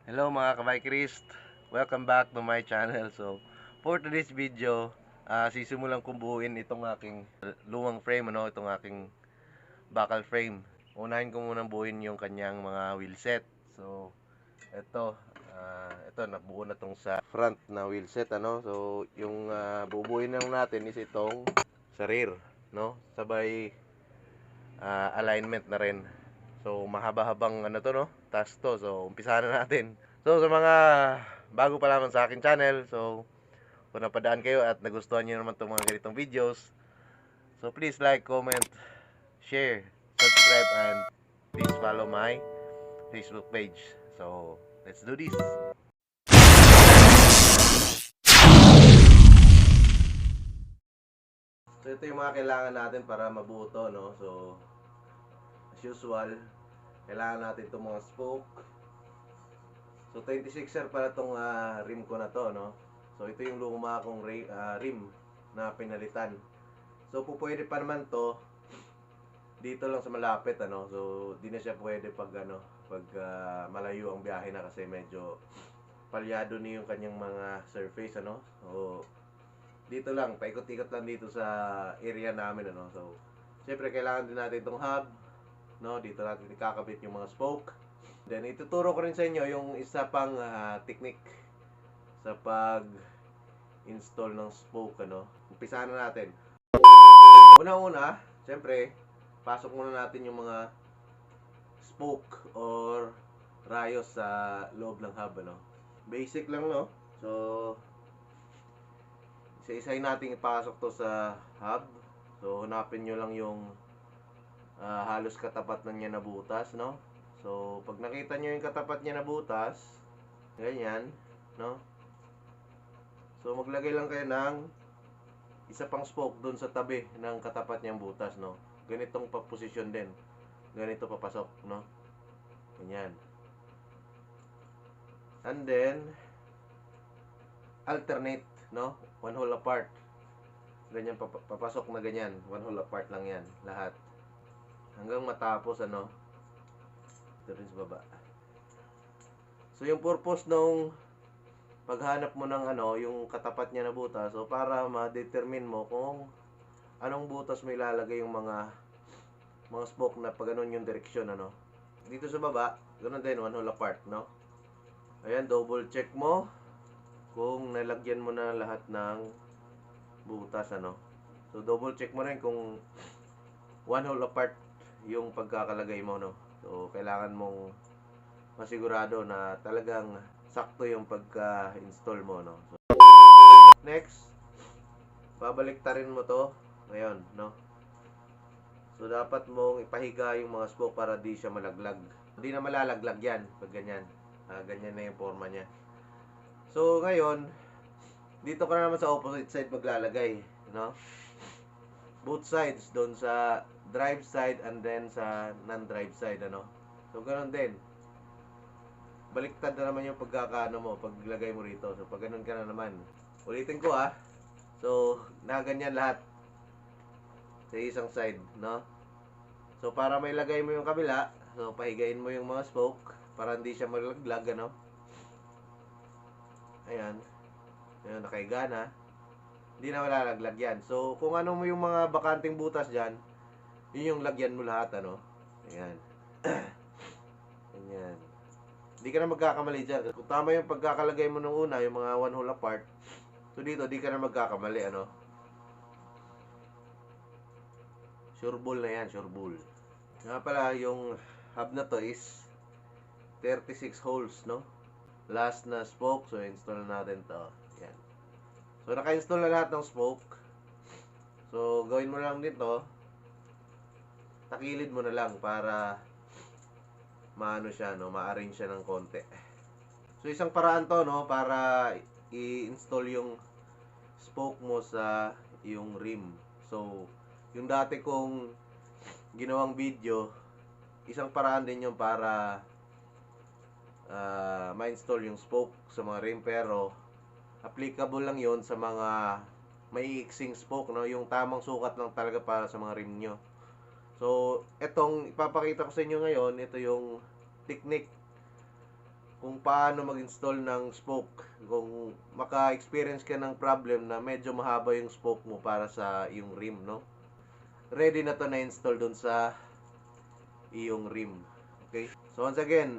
Hello mga kabikers, welcome back to my channel. So, for today's video, sisimulan kong buuin itong aking lumang frame, itong aking bakal frame. Unahin ko munang buuin yung kanyang mga wheel set. So, ito nabuo na tong sa front na wheel set, So, yung bubuuin lang natin is itong sa rear, Sabay alignment na rin. So, mahaba-habang task to. So, umpisahan na natin. So, sa mga bago pa lamang sa akin channel, so, kung napadaan kayo at nagustuhan niyo naman itong mga ganitong videos, so, please like, comment, share, subscribe, and please follow my Facebook page. So, let's do this. So, ito yung mga kailangan natin para mabuo to, So, as usual, kailangan natin itong mga spoke. So 26er pala tong rim ko na to, So ito yung luma kong rim na pinalitan. So pwede pa naman to dito lang sa malapit, So di na siya pwede pag malayo ang biyahe na kasi medyo palyado na yung kanyang mga surface, So dito lang, paikot-ikot lang dito sa area namin, So syempre kailangan din natin itong hub, Dito natin ikakabit yung mga spoke. Then ituturo ko rin sa inyo yung isa pang technique sa pag-install ng spoke, Umpisahan na natin. Una-una, syempre, pasok muna natin yung mga spoke or rayos sa loob ng hub, Basic lang, So, isa-isahin natin ipasok to sa hub. So, hanapin nyo lang yung halos katapat na niya na butas, So, pag nakita nyo yung katapat niya na butas, ganyan, So, maglagay lang kayo ng isa pang spoke doon sa tabi ng katapat niyang butas, Ganitong posisyon din. Ganito papasok, Ganyan. And then, alternate, One hole apart. Ganyan papasok na ganyan. One hole apart lang yan, lahat. Hanggang matapos, Ito rin sa baba. So, yung purpose nung paghanap mo ng yung katapat niya na butas, so para ma-determine mo kung anong butas mo ilalagay yung mga spoke na pag ganun yung direksyon, Dito sa baba, ganun din, one hole apart, Ayan, double check mo kung nalagyan mo na lahat ng butas, So double check mo rin kung one hole apart yung pagkakalagay mo, So kailangan mong masigurado na talagang sakto yung pagka-install mo, So, next, babaliktarin mo to ngayon, So dapat mong ipahiga yung mga spoke para di siya malaglag. Hindi na malalaglag yan pag ganyan. Ganyan na yung forma niya. So ngayon, dito ka na naman sa opposite side maglalagay, Both sides, doon sa drive side and then sa non-drive side, So ganoon din. Baliktad na naman yung pagkakaano mo, paglagay mo rito. So pag ganun ka na naman. Ulitin ko So, nakaganyan lahat sa isang side, So, para may lagay mo yung kabila, so, pahigain mo yung mga spoke para hindi siya malaglag, Ayan. Ayan, nakahiga na. Hindi na malalaglag yan. So, kung ano mo yung mga bakanting butas dyan, yun yung lagyan mo lahat, Ayan. Ayan. Hindi ka na magkakamali dyan. Kung tama yung pagkakalagay mo nung una, yung mga one hole apart, so dito, di ka na magkakamali, Sure ball na yan, sure ball. Nga pala, yung hub na to is 36 holes, Last na spoke, so install natin to. Yan. So, naka-install na lahat ng spoke. So, gawin mo lang dito. Takilid mo na lang para maano siya, ma-arrange siya ng konti. So, isang paraan to, para i-install yung spoke mo sa yung rim. So, yung dati kong ginawang video, isang paraan din yung para ma-install yung spoke sa mga rim, pero applicable lang yon sa mga may iksing spoke, yung tamang sukat lang talaga para sa mga rim nyo. So, etong ipapakita ko sa inyo ngayon, ito yung technique kung paano mag-install ng spoke. Kung maka-experience ka ng problem na medyo mahaba yung spoke mo para sa iyong rim, no? Ready na to na install dun sa iyong rim. Okay? So once again,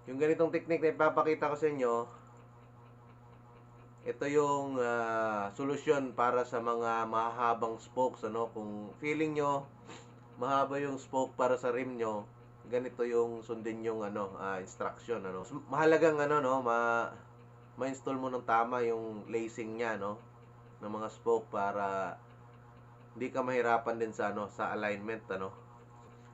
yung ganitong technique na ipapakita ko sa inyo, ito yung solusyon para sa mga mahabang spokes, ano? Kung feeling nyo mahaba yung spoke para sa rim nyo, ganito yung sundin yung instruction, ano? Mahalagang ma-install mo ng tama yung lacing niya, no? Ng mga spoke para hindi ka mahirapan din sa sa alignment, ano?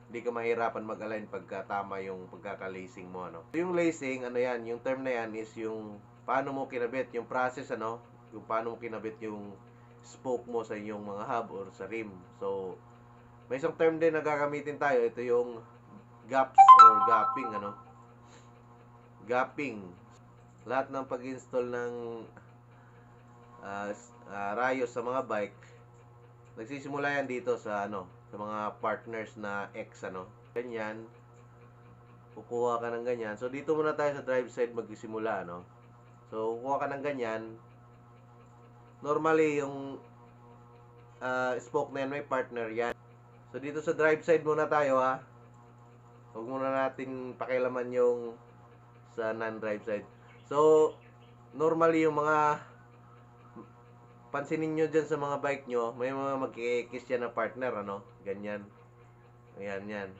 Hindi ka mahirapan mag-align pagka tama yung pagkaka-lacing mo, ano? Yung lacing, yan, yung term na yan is yung paano mo kinabit, yung process, yung paano mo kinabit yung spoke mo sa inyong mga hub or sa rim. So, may isang term din na gagamitin tayo, ito yung gaps or gapping, Gapping. Lahat ng pag-install ng rayos sa mga bike, nagsisimula yan dito sa sa mga partners na X, ganyan, kukuha ka ng ganyan. So dito muna tayo sa drive side magsisimula, so kukuha ka ng ganyan. Normally yung spoke na yan may partner yan. So dito sa drive side muna tayo, ha. Huwag muna natin pakialaman yung sa non-drive side. So normally yung mga pansinin nyo dyan sa mga bike nyo, may mga mag-kiss yan na partner, ganyan. Ayan, yan.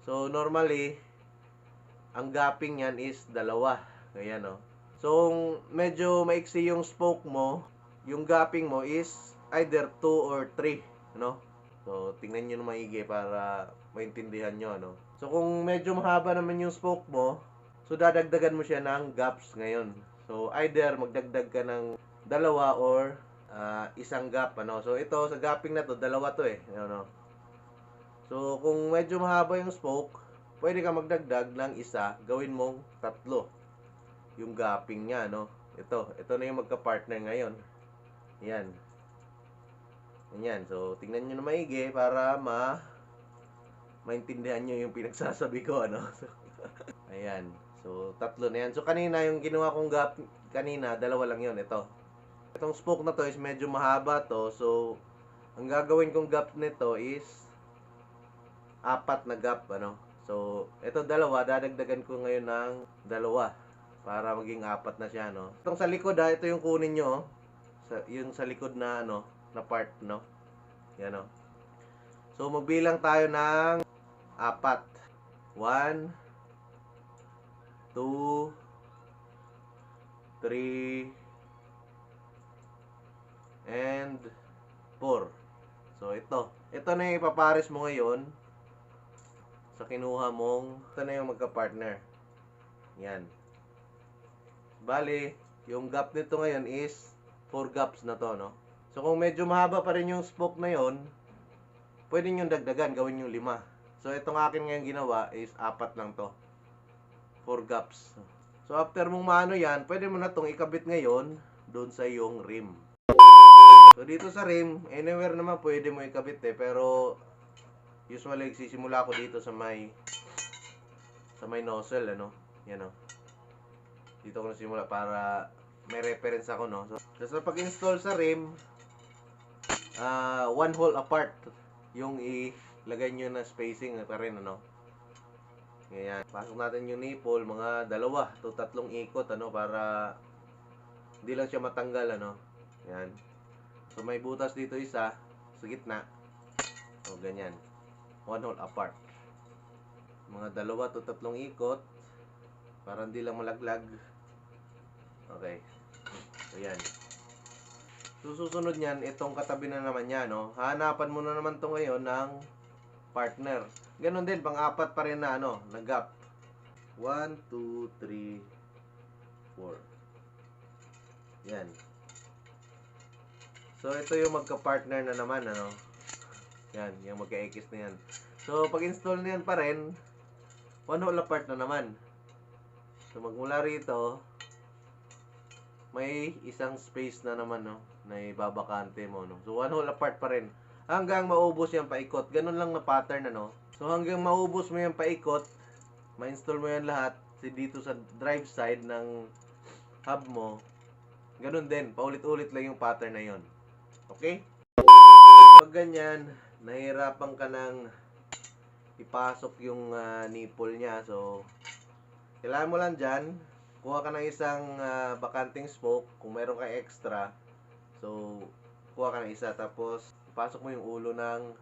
So, normally, ang gapping yan is dalawa. Ayan, So, medyo maiksi yung spoke mo, yung gapping mo is either 2 or 3, So, tingnan nyo na maigi para maintindihan nyo, So, kung medyo mahaba naman yung spoke mo, so, dadagdagan mo siya ng gaps ngayon. So, either magdagdag ka ng dalawa or isang gap, So ito sa gapping na to, dalawa to So kung medyo mahaba yung spoke, pwede ka magdagdag ng isa, gawin mong 3 yung gapping niya, Ito na yung magka-partner ngayon. Yan. Ganyan. So tingnan niyo na maigi para maintindihan niyo yung pinagsasabi ko, So, ayan. So 3 na yan. So kanina yung ginawa kong gap kanina, 2 lang yun, ito. Itong spoke na to is medyo mahaba to. So, ang gagawin kong gap nito is 4 na gap, So, ito 2, dadagdagan ko ngayon ng 2 para maging 4 na siya, Itong sa likod, ito yung kunin nyo, yung sa likod na, na part, Yan, So, magbilang tayo ng 4. 1, 2, 3, and 4. So, ito na yung ipapares mo ngayon sa kinuha mong, ito na yung magka-partner. Yan. Bali, yung gap nito ngayon is 4 gaps na to, So, kung medyo mahaba pa rin yung spoke na yon, pwede nyo dagdagan, gawin yung 5. So, itong akin ngayon ginawa is 4 lang to. 4 gaps. So, after mong maano yan, pwede mo na itong ikabit ngayon doon sa yung rim. So, dito sa rim, anywhere naman pwede mo ikabit pero usually sisimula ako dito sa may nozzle, Yan, Dito ako nasimula para may reference ako, So, sa pag-install sa rim, 1 hole apart yung ilagay nyo na spacing pa rin, Ganyan. Pasok natin yung nipple, mga 2 to 3 ikot, para hindi lang siya matanggal, Yan. So, may butas dito isa sa gitna. So, ganyan. 1 hole apart. Mga 2 to 3 ikot para hindi lang malaglag. Okay. So, yan. So, susunod niyan, itong katabi na naman niya, hanapan mo na naman to ngayon ng partner. Ganon din, pang-4 pa rin na, na gap. 1, 2, 3, 4. Yan. So, ito yung magka-partner na naman, Yan, yung magka-X na yan. So, pag-install na yan pa rin, 1 hole apart na naman. So, magmula rito, may isang space na naman, na ibabakante mo, So, 1 hole apart pa rin. Hanggang maubos yan paikot. Ganun lang na pattern, So, hanggang maubos mo yan paikot, ma-install mo yan lahat dito sa drive side ng hub mo. Ganun din, paulit-ulit lang yung pattern na yon. Okay? Pag ganyan, nahihirapan ka ng ipasok yung nipple niya. So, kailangan mo lang dyan, kuha ka ng isang bakanting spoke. Kung meron ka extra, so, kuha ka ng isa. Tapos, ipasok mo yung ulo ng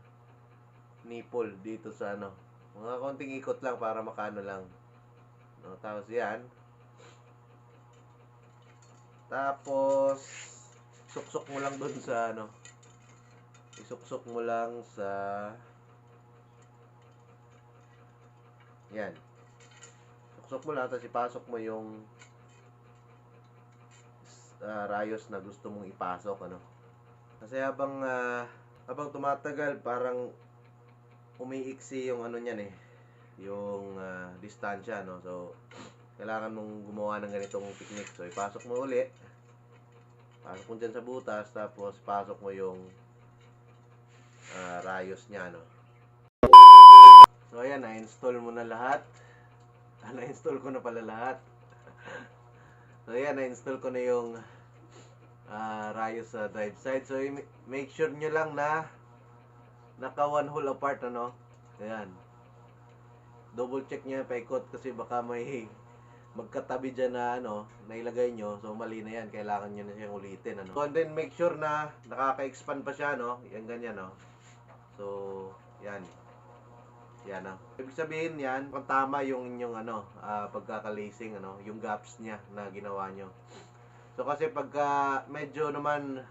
nipple dito sa ano. Mga konting ikot lang para makano lang. No, tapos yan. Tapos, suksok mo lang dun sa ano. Isuksok mo lang sa yan. Suksok mo lang, tapos ipasok mo yung rayos na gusto mong ipasok, ano. Kasi habang tumatagal, parang umiiksi yung ano niyan eh. Yung distansya, no. So, kailangan mong gumawa ng ganitong technique. So, ipasok mo uli. Pasok mo dyan sa butas, tapos pasok mo yung rayos niya, no. So, ayan, na-install mo na lahat. Na-install ko na pala lahat. So, ayan, na-install ko na yung rayos sa drive side. So, make sure nyo lang na naka 1 hole apart, ano. Ayan. Double check nyo yung paikot kasi baka may magkatabi dyan na ano, na ilagay nyo. So, mali na yan. Kailangan nyo na siyang ulitin, ano. So, and then make sure na nakaka-expand pa siya, no. Yan, ganyan, no. So, yan. Yan, no. Ibig sabihin yan, kung tama yung inyong ano, pagkaka-lacing, ano, yung gaps niya na ginawa nyo. So, kasi pagka medyo naman,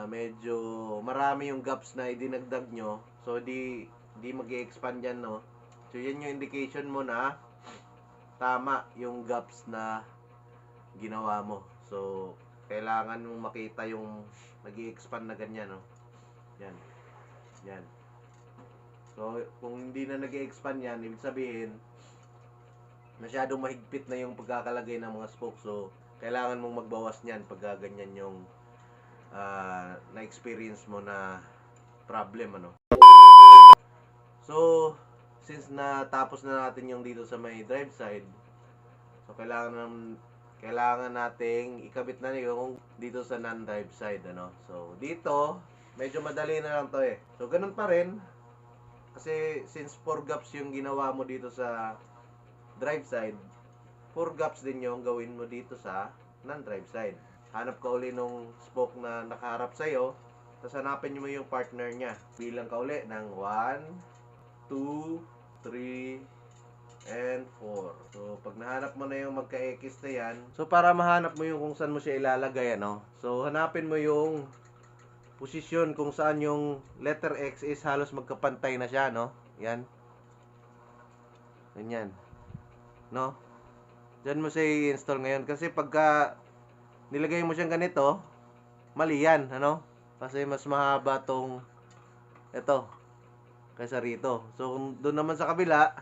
medyo marami yung gaps na idinagdag nyo, so, di mag-i-expand yan, no. So, yan yung indication mo na tama yung gaps na ginawa mo. So, kailangan mong makita yung nag-i-expand na ganyan, no. Yan. Yan. So, kung hindi na nag-i-expand yan, ibig sabihin, masyadong mahigpit na yung pagkakalagay ng mga spokes. So, kailangan mong magbawas niyan pag ganyan yung na-experience mo na problem, ano. So, since natapos na natin yung dito sa may drive side, so kailangan nating ikabit na yung dito sa non-drive side, ano. So, dito medyo madali na lang to eh. So, ganun pa rin kasi since 4 gaps yung ginawa mo dito sa drive side, 4 gaps din yung gawin mo dito sa non-drive side. Hanap ka uli nung spoke na nakaharap sa'yo, tapos hanapin mo yung partner niya. Bilang ka uli ng 1, 2, 3, and 4. So, pag nahanap mo na yung magka-X na yan, so para mahanap mo yung kung saan mo siya ilalagay, ano. So, hanapin mo yung posisyon kung saan yung letter X is halos magkapantay na siya, no? Yan. Ganyan. No? Diyan mo siya i-install ngayon. Kasi pagka nilagay mo siyang ganito, mali yan, ano? Kasi mas mahaba tong ito kaysa rito. So, kung doon naman sa kabila,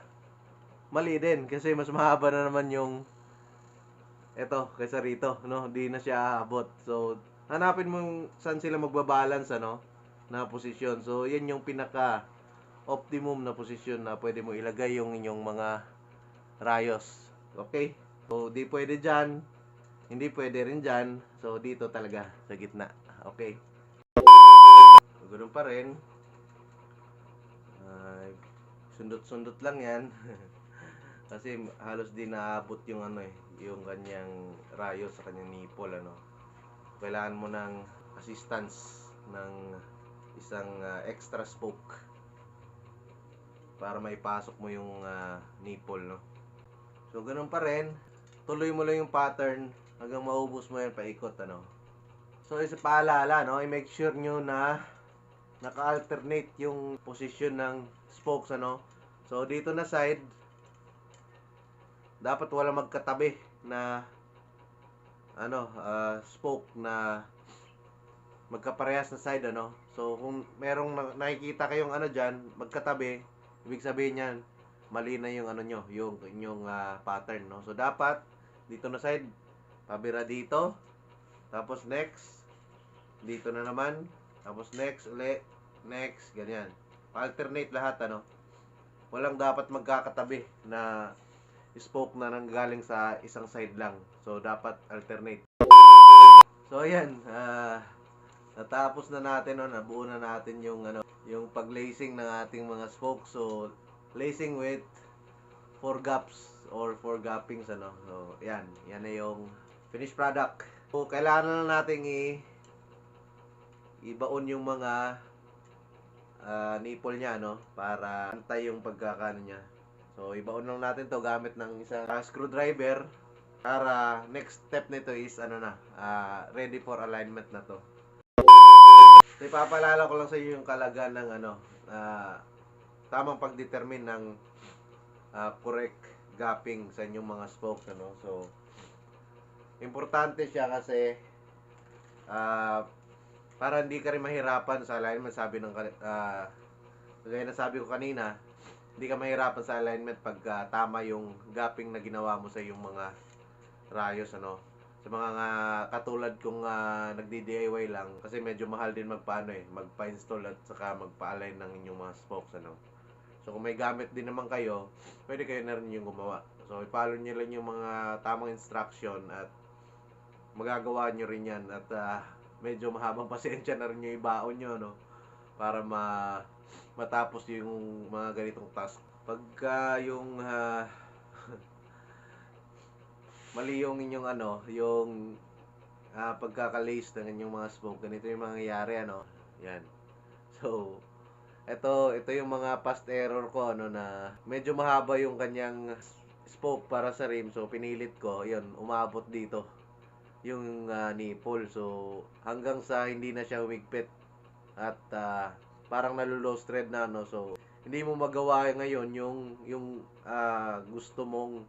mali din. Kasi mas mahaba na naman yung ito kaysa rito, no? Di na siya aabot. So, hanapin mo saan sila magbabalance, ano, na posisyon. So, yan yung pinaka optimum na posisyon na pwede mo ilagay yung inyong mga rayos. Okay? So, di pwede dyan. Hindi pwede rin dyan. So, dito talaga sa gitna. Okay? So, ganoon pa rin. Sundot-sundot lang yan. Kasi halos di naabot yung ano eh, yung kanyang rayos sa kanyang nipple, ano. Kailangan mo ng assistance ng isang extra spoke para maipasok mo yung nipple, no. So, ganun pa rin. Tuloy mo lang yung pattern hanggang maubos mo yan paikot, ano. So, isa paalala, no, i-make sure nyo na naka-alternate yung position ng spokes, ano. So, dito na side, dapat wala magkatabi na ano, spoke na magkaparehas na side, ano. So, kung merong nakikita kayong ano dyan, magkatabi, ibig sabihin yan, mali na yung ano nyo, yung inyong pattern, no. So, dapat, dito na side, pabira dito, tapos next, dito na naman, tapos next, uli, next, ganyan. Pa-alternate lahat, ano. walang dapat magkakatabi na spoke na nanggaling sa isang side lang. So, dapat alternate. So, ayan. Natapos na natin, no? Nabuo na natin yung, yung pag-lacing ng ating mga spokes. So, lacing with 4 gaps or 4 gappings, So, yan. Yan na yung finished product. So, kailangan na natin ibaon yung mga nipple niya, para antay yung pagkakano niya. So, ibaon lang natin to gamit ng isang screwdriver para next step nito is ready for alignment na to. So, ipapalala ko lang sa inyo yung kalagan ng tamang pagdetermine ng correct gapping sa inyong mga spokes, So, importante siya kasi para hindi ka rin mahirapan sa alignment. Gaya na sabi ko kanina, hindi ka mahirapan sa alignment pag tama yung gapping na ginawa mo sa yung mga rayos, Sa mga katulad kong nagdi-DIY lang, kasi medyo mahal din magpa-install at saka magpa-align ng inyong mga spokes, So, kung may gamit din naman kayo, pwede kayo na rin yung gumawa. So, i-follow nyo lang yung mga tamang instruction at magagawa nyo rin yan. At medyo mahabang pasensya na rin yung ibaon nyo, para matapos yung mga ganitong task. Pagka yung mali yung inyong yung pagkakalace ng inyong mga spoke, ganito yung mangyayari, Yan. So, ito yung mga past error ko, na medyo mahaba yung kanyang spoke para sa rim. So, pinilit ko, yun, umabot dito yung nipple. So, hanggang sa hindi na siya humigpit at parang nalulost thread na, So, hindi mo magawa ngayon yung gusto mong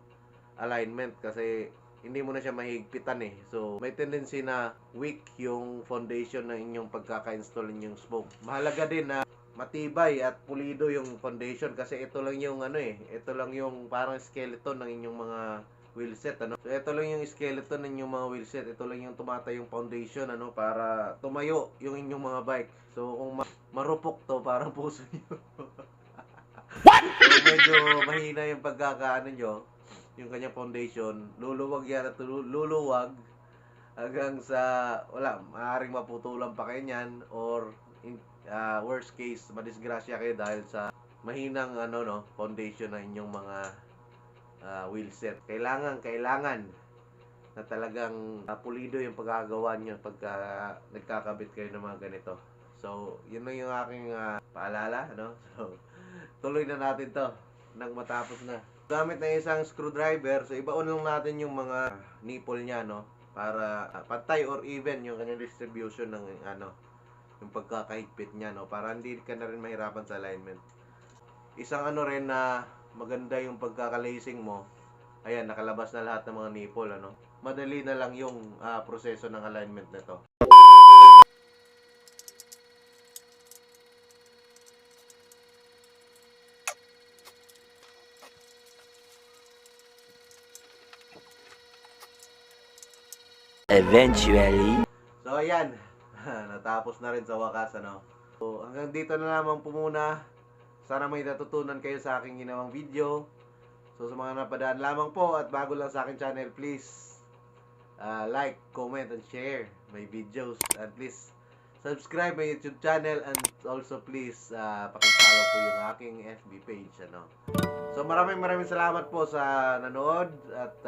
alignment kasi hindi mo na siya mahigpitan So, may tendency na weak yung foundation ng inyong pagkaka-install ninyong spoke. Mahalaga din na matibay at pulido yung foundation kasi ito lang yung ito lang yung parang skeleton ng inyong mga wheelset, So, ito lang yung skeleton ng inyong mga wheelset. Ito lang yung tumatayong foundation, para tumayo yung inyong mga bike. So, kung marupok to, parang puso nyo. So, medyo mahina yung pagkakaano nyo, yung kanyang foundation. Luluwag yan at luluwag hanggang sa, maaaring maputulan pa kayo niyan or worst case, madisgrasya kayo dahil sa mahinang foundation ng inyong mga wheelset. Kailangan na talagang pulido yung pagkagawa nyo pagka nagkakabit kayo ng mga ganito. So, yun lang yung aking paalala, So, tuloy na natin to nang matapos na. Gamit na isang screwdriver, so ibaon lang natin yung mga nipple niya, para pantay or even yung kanyang distribution ng yung pagkakahigpit niya, para hindi ka na rin mahirapan sa alignment. Isang rin na maganda yung pagkakalacing mo, ayan, nakalabas na lahat ng mga nipple, Madali na lang yung proseso ng alignment nito. Eventually. So, ayan. Natapos na rin sa wakas, So, hanggang dito na lamang po muna. Sana may natutunan kayo sa aking ginawang video. So, sa mga napadaan lamang po at bago lang sa aking channel, please like, comment, and share my videos. And please subscribe my YouTube channel and also please pakipollow po yung aking FB page, So, maraming salamat po sa nanood at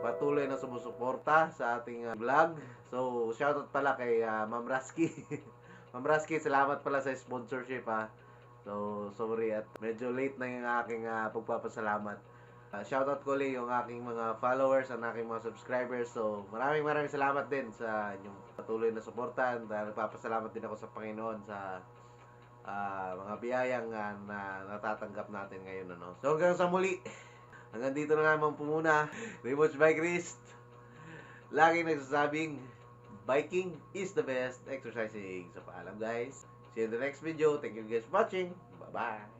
patuloy na sumusuporta sa ating vlog. So, shoutout pala kay Ma'am Rasky. Ma'am Rasky, salamat pala sa sponsorship, So, sorry at medyo late na yung aking pagpapasalamat. Shoutout ko ulit yung aking mga followers and aking mga subscribers. So, maraming salamat din sa inyong patuloy na suporta. Nagpapasalamat din ako sa Panginoon sa mga biyayang na natatanggap natin ngayon, So, hanggang sa muli. Hanggang dito na naman po muna. Remote Bikerist, laging nagsasabing, biking is the best exercising. So, paalam guys. See you in the next video. Thank you guys for watching. Bye-bye.